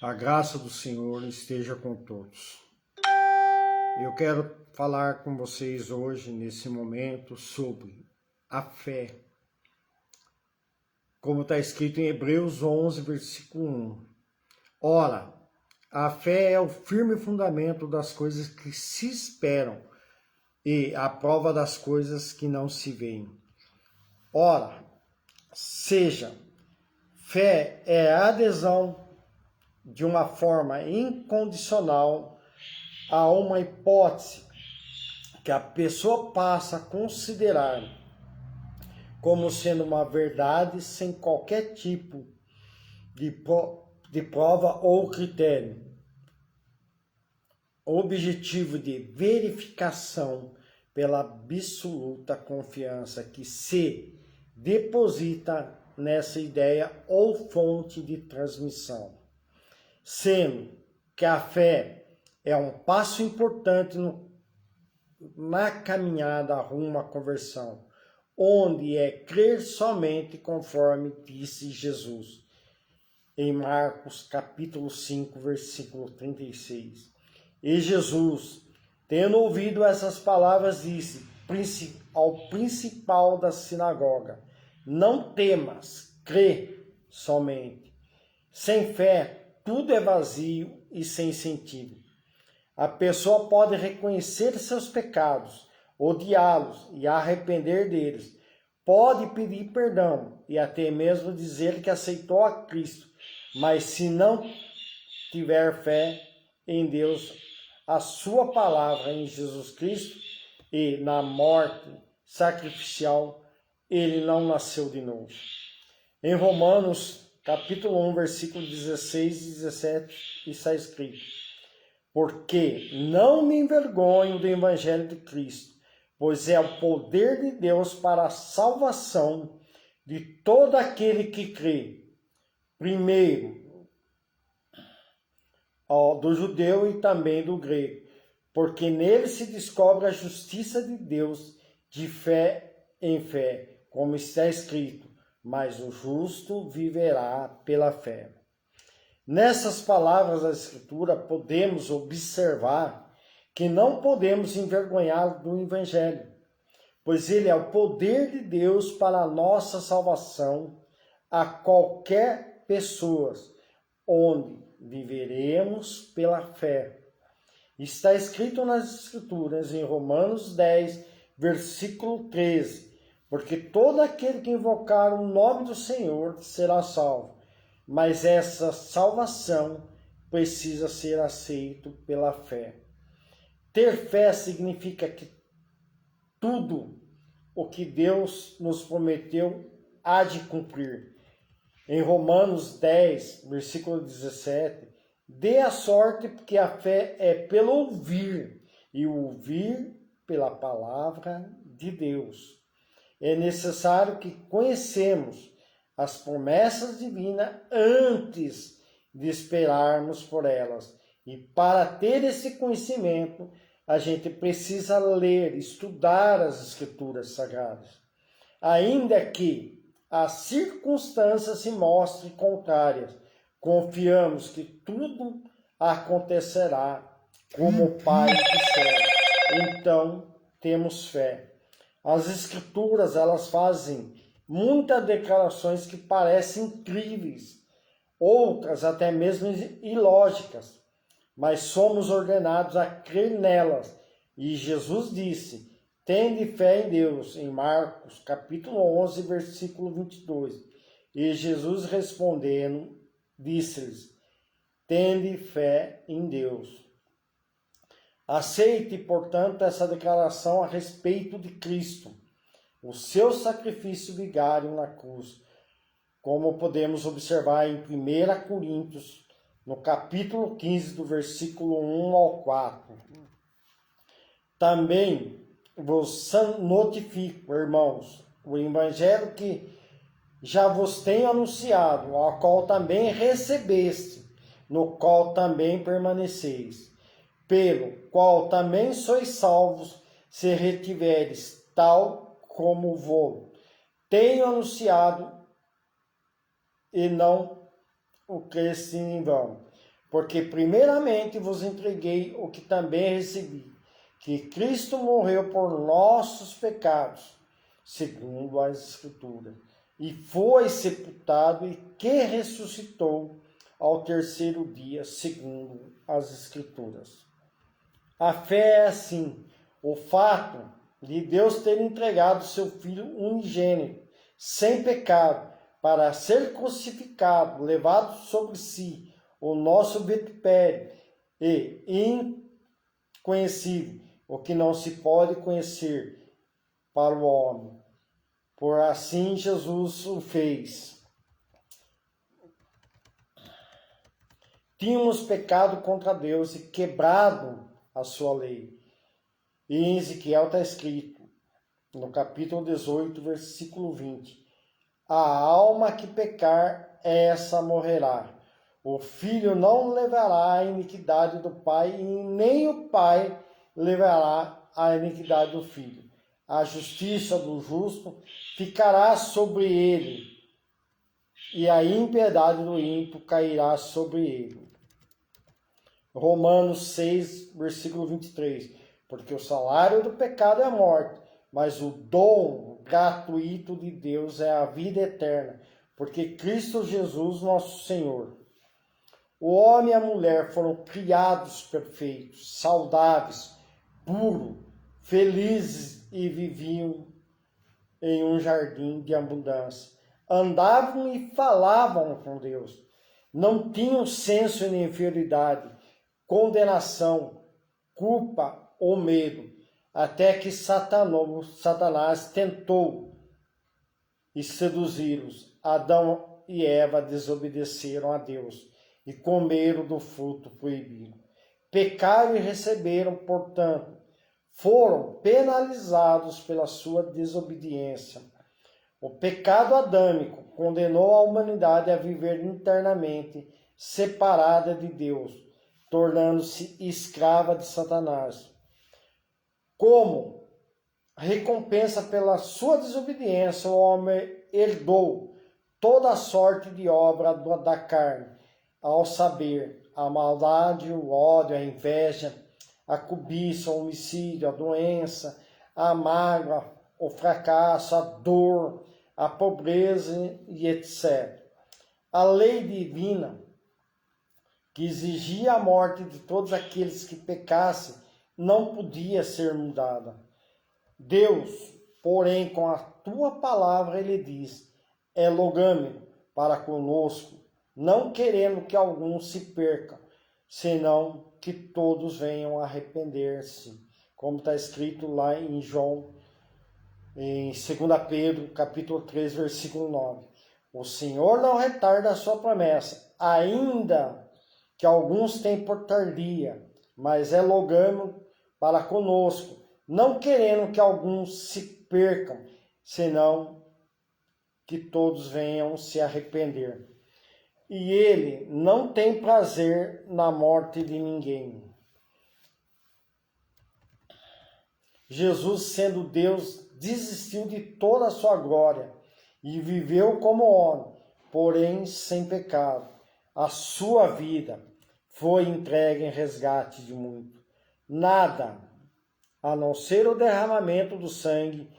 A graça do Senhor esteja com todos. Eu quero falar com vocês hoje, nesse momento, sobre a fé. Como está escrito em Hebreus 11, versículo 1. Ora, a fé é o firme fundamento das coisas que se esperam e a prova das coisas que não se veem. Ora, seja, fé é a adesão de uma forma incondicional a uma hipótese que a pessoa passa a considerar como sendo uma verdade sem qualquer tipo de prova ou critério. O objetivo de verificação pela absoluta confiança que se deposita nessa ideia ou fonte de transmissão. Sendo que a fé é um passo importante na caminhada rumo à conversão, onde é crer somente conforme disse Jesus, em Marcos capítulo 5, versículo 36. E Jesus, tendo ouvido essas palavras, disse ao principal da sinagoga: não temas, crê somente. Sem fé, tudo é vazio e sem sentido. A pessoa pode reconhecer seus pecados, odiá-los e arrepender deles. Pode pedir perdão e até mesmo dizer que aceitou a Cristo. Mas se não tiver fé em Deus, a sua palavra em Jesus Cristo e na morte sacrificial, ele não nasceu de novo. Em Romanos capítulo 1, versículo 16 e 17, está escrito: porque não me envergonho do evangelho de Cristo, pois é o poder de Deus para a salvação de todo aquele que crê. Primeiro, do judeu e também do grego, porque nele se descobre a justiça de Deus de fé em fé, como está escrito: mas o justo viverá pela fé. Nessas palavras da Escritura, podemos observar que não podemos envergonhar do Evangelho, pois ele é o poder de Deus para a nossa salvação a qualquer pessoa, onde viveremos pela fé. Está escrito nas Escrituras, em Romanos 10, versículo 13, porque todo aquele que invocar o nome do Senhor será salvo. Mas essa salvação precisa ser aceita pela fé. Ter fé significa que tudo o que Deus nos prometeu há de cumprir. Em Romanos 10, versículo 17, dê a sorte porque a fé é pelo ouvir, e o ouvir pela palavra de Deus. É necessário que conhecemos as promessas divinas antes de esperarmos por elas. E para ter esse conhecimento, a gente precisa ler, estudar as Escrituras Sagradas. Ainda que as circunstâncias se mostrem contrárias, confiamos que tudo acontecerá como o Pai disser. Então, temos fé. As Escrituras, elas fazem muitas declarações que parecem incríveis, outras até mesmo ilógicas, mas somos ordenados a crer nelas. E Jesus disse: tende fé em Deus, em Marcos capítulo 11, versículo 22. E Jesus respondendo, disse-lhes: tende fé em Deus. Aceite, portanto, essa declaração a respeito de Cristo, o seu sacrifício vigário na cruz, como podemos observar em 1 Coríntios, no capítulo 15, do versículo 1 ao 4. Também vos notifico, irmãos, o evangelho que já vos tenho anunciado, ao qual também recebeste, no qual também permaneceis, pelo qual também sois salvos, se retiveres tal como vou tenho anunciado, e não o creste em vão. porque primeiramente vos entreguei o que também recebi, que Cristo morreu por nossos pecados, segundo as Escrituras, e foi sepultado e que ressuscitou ao terceiro dia, segundo as Escrituras. A fé é assim, o fato de Deus ter entregado seu Filho unigênito, sem pecado, para ser crucificado, levado sobre si o nosso vitupério e inconhecível, o que não se pode conhecer para o homem. Por assim Jesus o fez. Tínhamos pecado contra Deus e quebrado a sua lei. E em Ezequiel está escrito, no capítulo 18, versículo 20, a alma que pecar, essa morrerá. O filho não levará a iniquidade do pai, e nem o pai levará a iniquidade do filho. A justiça do justo ficará sobre ele, e a impiedade do ímpio cairá sobre ele. Romanos 6, versículo 23. Porque o salário do pecado é a morte, mas o dom gratuito de Deus é a vida eterna, porque Cristo Jesus, nosso Senhor. O homem e a mulher foram criados perfeitos, saudáveis, puros, felizes e viviam em um jardim de abundância. Andavam e falavam com Deus. Não tinham senso de inferioridade, condenação, culpa ou medo, até que Satanás tentou e seduzi-los. Adão e Eva desobedeceram a Deus e comeram do fruto proibido. Pecaram e receberam, portanto, foram penalizados pela sua desobediência. O pecado adâmico condenou a humanidade a viver internamente separada de Deus, tornando-se escrava de Satanás. Como recompensa pela sua desobediência, o homem herdou toda a sorte de obra da carne, ao saber a maldade, o ódio, a inveja, a cobiça, o homicídio, a doença, a mágoa, o fracasso, a dor, a pobreza e etc. A lei divina, que exigia a morte de todos aqueles que pecassem, não podia ser mudada. Deus, porém, com a tua palavra, ele diz, é logâmico para conosco, não querendo que alguns se percam, senão que todos venham a arrepender-se. Como está escrito lá em João, em 2 Pedro, capítulo 3, versículo 9. O Senhor não retarda a sua promessa, ainda que alguns têm por tardia, mas é logâmico para conosco, não querendo que alguns se percam, senão que todos venham se arrepender. E ele não tem prazer na morte de ninguém. Jesus, sendo Deus, desistiu de toda a sua glória e viveu como homem, porém sem pecado. A sua vida foi entregue em resgate de muito. Nada, a não ser o derramamento do sangue,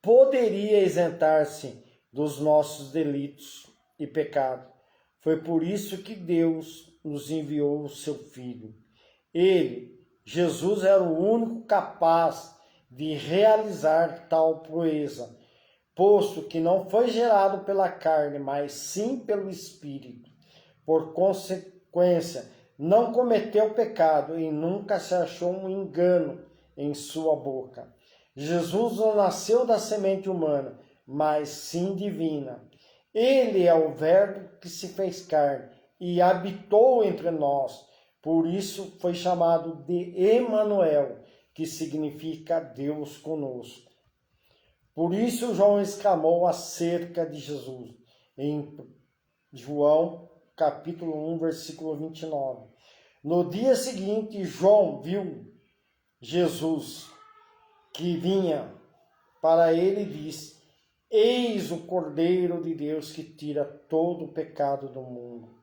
poderia isentar-se dos nossos delitos e pecados. Foi por isso que Deus nos enviou o seu Filho. Ele, Jesus, era o único capaz de realizar tal proeza, posto que não foi gerado pela carne, mas sim pelo Espírito. Por consequência, não cometeu pecado e nunca se achou um engano em sua boca. Jesus não nasceu da semente humana, mas sim divina. Ele é o Verbo que se fez carne e habitou entre nós. Por isso foi chamado de Emanuel, que significa Deus conosco. Por isso João exclamou acerca de Jesus, em João capítulo 1, versículo 29. No dia seguinte, João viu Jesus que vinha para ele e disse, eis o Cordeiro de Deus que tira todo o pecado do mundo.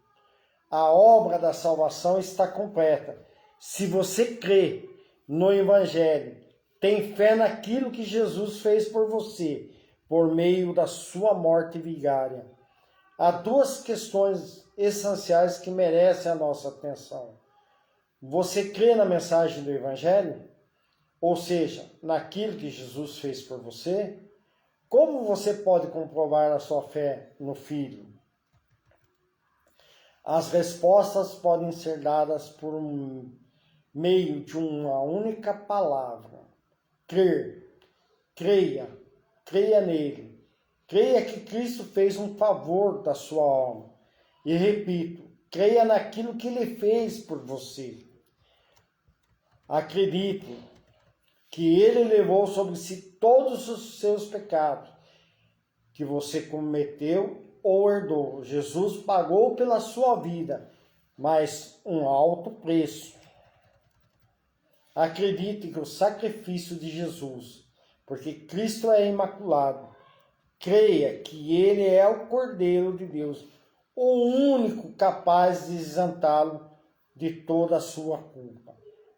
A obra da salvação está completa. Se você crê no Evangelho, tem fé naquilo que Jesus fez por você, por meio da sua morte vigária. Há duas questões essenciais que merecem a nossa atenção. Você crê na mensagem do Evangelho? Ou seja, naquilo que Jesus fez por você? Como você pode comprovar a sua fé no Filho? As respostas podem ser dadas por meio de uma única palavra. Crer. Creia. Creia nele. Creia que Cristo fez um favor da sua alma. E repito, creia naquilo que ele fez por você. Acredite que ele levou sobre si todos os seus pecados que você cometeu ou herdou. Jesus pagou pela sua vida, mas um alto preço. Acredite que o sacrifício de Jesus, porque Cristo é imaculado, creia que ele é o Cordeiro de Deus, o único capaz de isentá-lo de toda a sua culpa.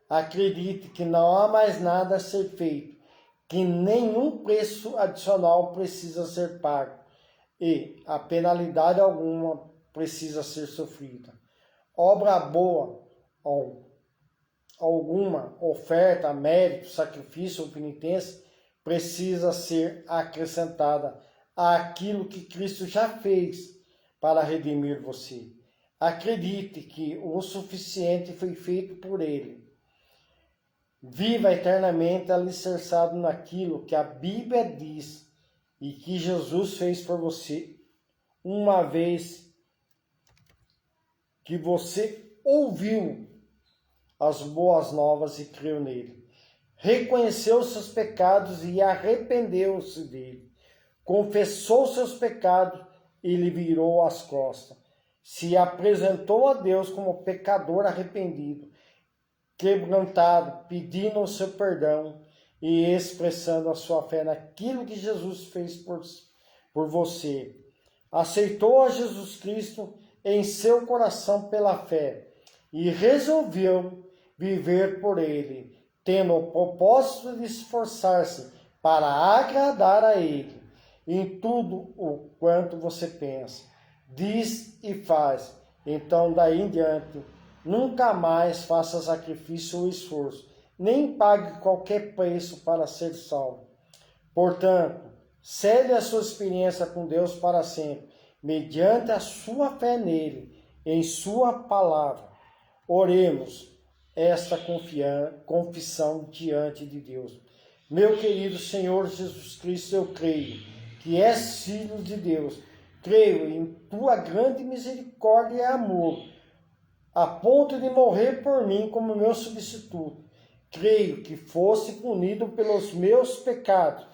Acredite que não há mais nada a ser feito, que nenhum preço adicional precisa ser pago e a penalidade alguma precisa ser sofrida. Obra boa ou alguma oferta, mérito, sacrifício ou penitência precisa ser acrescentada àquilo que Cristo já fez para redimir você. Acredite que o suficiente foi feito por ele. Viva eternamente alicerçado naquilo que a Bíblia diz e que Jesus fez por você, uma vez que você ouviu as boas novas e creu nele. Reconheceu seus pecados e arrependeu-se dele. Confessou seus pecados e lhe virou as costas. Se apresentou a Deus como pecador arrependido, quebrantado, pedindo o seu perdão e expressando a sua fé naquilo que Jesus fez por você. Aceitou a Jesus Cristo em seu coração pela fé e resolveu viver por ele, tendo o propósito de esforçar-se para agradar a ele em tudo o quanto você pensa, diz e faz. Então, daí em diante, nunca mais faça sacrifício ou esforço, nem pague qualquer preço para ser salvo. Portanto, cele a sua experiência com Deus para sempre, mediante a sua fé nele, em sua palavra. Oremos esta confissão diante de Deus. Meu querido Senhor Jesus Cristo, eu creio que és filho de Deus. Creio em tua grande misericórdia e amor, a ponto de morrer por mim como meu substituto. Creio que fosse punido pelos meus pecados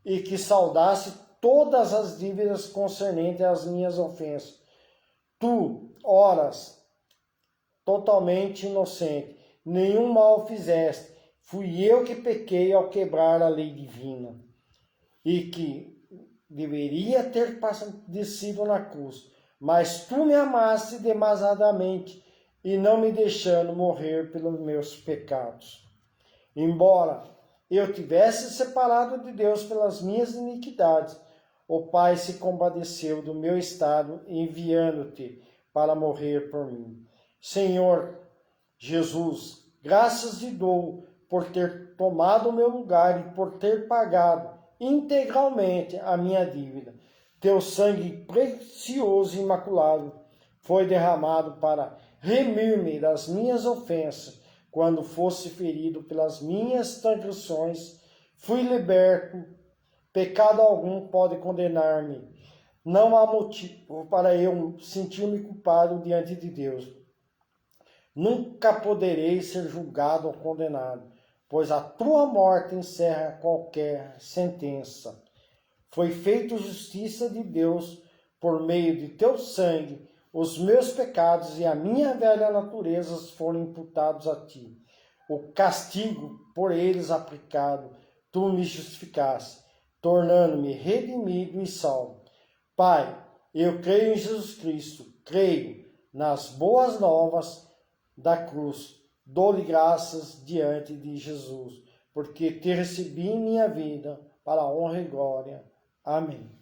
e que saudasse todas as dívidas concernentes às minhas ofensas. Tu, oras, totalmente inocente, nenhum mal fizeste. Fui eu que pequei ao quebrar a lei divina e que deveria ter padecido na cruz. Mas tu me amaste demasiadamente e não me deixando morrer pelos meus pecados. Embora eu tivesse separado de Deus pelas minhas iniquidades, o Pai se compadeceu do meu estado, enviando-te para morrer por mim. Senhor Jesus, graças te dou por ter tomado o meu lugar e por ter pagado integralmente a minha dívida. Teu sangue precioso e imaculado foi derramado para remir-me das minhas ofensas. Quando fosse ferido pelas minhas transgressões, fui liberto. Pecado algum pode condenar-me. Não há motivo para eu sentir-me culpado diante de Deus. Nunca poderei ser julgado ou condenado, pois a tua morte encerra qualquer sentença. Foi feita justiça de Deus por meio de teu sangue. Os meus pecados e a minha velha natureza foram imputados a ti. O castigo por eles aplicado, tu me justificaste, tornando-me redimido e salvo. Pai, eu creio em Jesus Cristo, creio nas boas novas da cruz. Dou-lhe graças diante de Jesus, porque te recebi em minha vida para a honra e glória. Amém.